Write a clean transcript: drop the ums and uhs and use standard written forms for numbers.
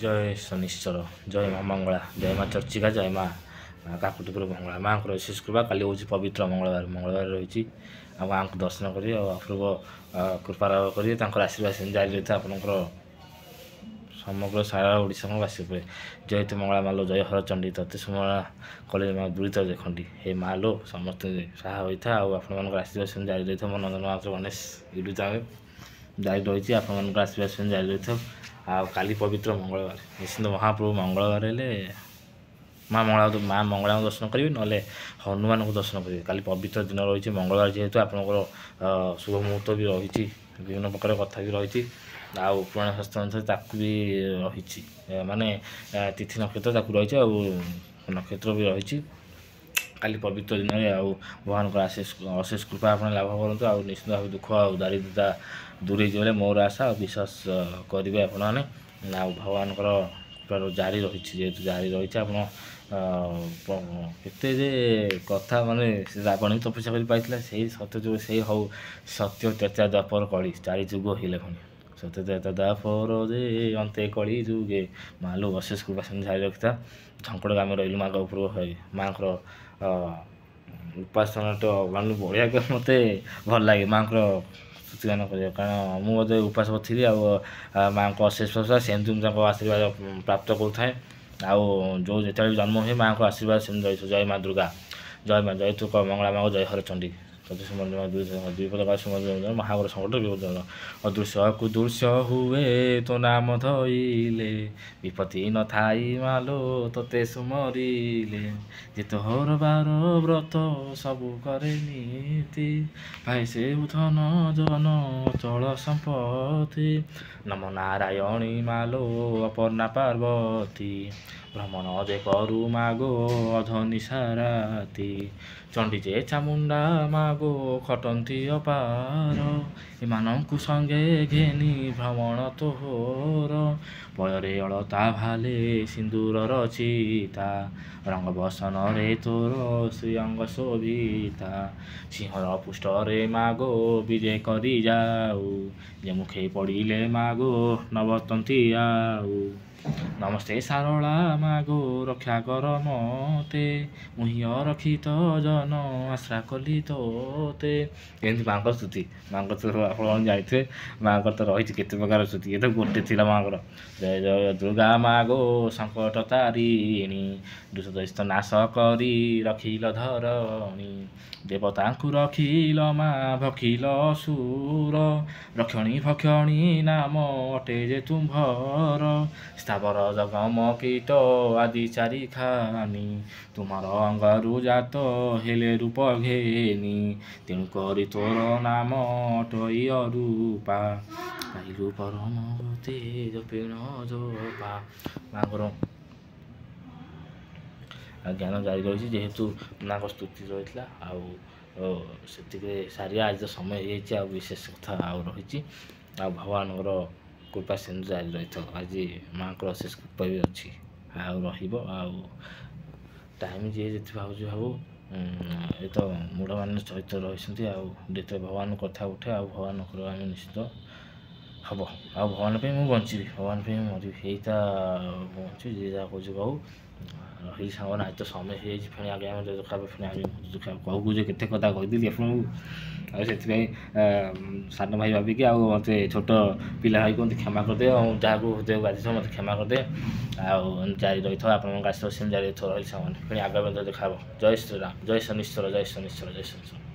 जय शनिश्चर जय माँ मंगला जय माँ चर्चिका जय माँ काकुटपुर मंगला माँ को शेष कृपा काली हूँ पवित्र मंगलवार मंगलवार रही माँ को दर्शन करेंगे अपूर्व कृपा करेंगे आशीर्वाद जारी रही है आपंकर समग्र सारा ओडावासी उपर जय तु मंगला मालो जय हर चंडी तत्ते सुमला कले माँ दूरित देखी हे माँ लो समस्त साहा होता आपंकर आशीर्वाद जारी रही है मो नंदन मात्र गणेश यूट्यूब चैनल जारी रही आपंकर आशीर्वाद जारी रही था काली पवित्र मंगलवार निश्चिंत महाप्रभु मंगलवार माँ मंगला दर्शन करेंगे ना हनुमान को दर्शन करेंगे काली पवित्र दिन रही मंगलवार जेहेतु आपंकर शुभ मुहूर्त भी रही विभिन्न प्रकार कथा भी रही पुराण शास्त्र अनुसार भी रही माने तिथि नक्षत्र रही नक्षत्र भी रही काली पवित्र दिन में भगवान अशेष कृपा आप लाभ करूँ आ निश्चित भाव दुख आ दारिद्रता दूरे जाए मोर आशा विश्वास करेंगे आपने भगवान कृपा जारी रही जेहेतु जारी रही आपते कथा माने रावण तपस्या कर पाई से सत्य जुग से हौ सत्य त्रेता द्वापर कली चारि जुग हिले पुणी सत्य त्रेता द्वापर जे अंते कली जुगे माँ लो अशेष कृपा से जारी रखी झंकड़ गाम रही माँ उपर माँ को उपासना तो मान बढ़िया कर मत भल लगे माँ को स्तुतिगान कर कारण मुझे उपास थी माँ को अशेष प्रशंसा सेमती आशीर्वाद प्राप्त करुए जो जिते जन्म हुए माँ को आशीर्वाद सेमती रही जय माँ दुर्गा जय माँ जय तु मंगला माँ जय हर चंडी द्विपद महागर संकट विपद अदृश्य कुदृश्य हुए तो नाम धइले विपत्ति न थाई मालो तते सुमरिले जे तोहर बार व्रत सबु करे नीति भाई से धन जन चल संपत्ति नम नारायणी मालो अपर्णा पार्वती भ्रमण जे करू मागो अधनी साराती चंडी जे चामुंडा मागो खटंती अपार एमानंकु संगे घेनी भ्रमण तोहर पयरे अलता भाले सिंदूर रचिता रंग बसन रे तोर श्रीअंग शोभिता सिंहर पुष्ट रे मागो विजय करी जाऊ जे मुखे पड़िले मागो नवतंती आऊ नमस्ते सारला मागो रक्षा कर मते मुहिं रखित जन आश्रा कली तोते एमती माँ स्तुति माँ तो आप जाए माँ तो रही केते प्रकार स्तुति ये तो गोटे थी माँ जय जय दुर्गा मागो संकट तारिणी दुष्ट नाश करी रखिल धरणी देवता रखिल माँ भखिल सुर रक्षणी भक्षणी नाम अटे जे तुम्भर स्थावर जगम कीट आदि चारि खानी तुमार अंगारु जात हेले रूप घेनी तेणु करी तोर नाम अटई रूपा पाइलु परम तेज पिण जोपा माँ ज्ञान जारी रही जेहेतु माँ को स्तुति रही से सारी आज तो समय हो विशेष कथा रही भगवान कृपा से जारी रही आज माँ को अशेष कृपा भी अच्छी टाइम जी जी भाव भाव ये तो मूढ़ मान चरित्र रही जिते भगवान कथा उठे भगवान आम निश्चित हम भगवान मुझे बची भगवान मरी यहीटा बची जी जहाँ कह कहू रही सांग आज तो समय हो आगे आम देखा फिर आगे देखा कहू जो केते कथा कहीदी आपको सान भाई भाविक मत छोट पिला भाई कहते क्षमा करदे जहाँ को हृदय बाधित मत क्षमा करदे जारी रही था आप जारी रही सांग फिर आगे देखा जय श्रीराम जय शनिश्चर जय शनिश्चर जय शनिश्चर।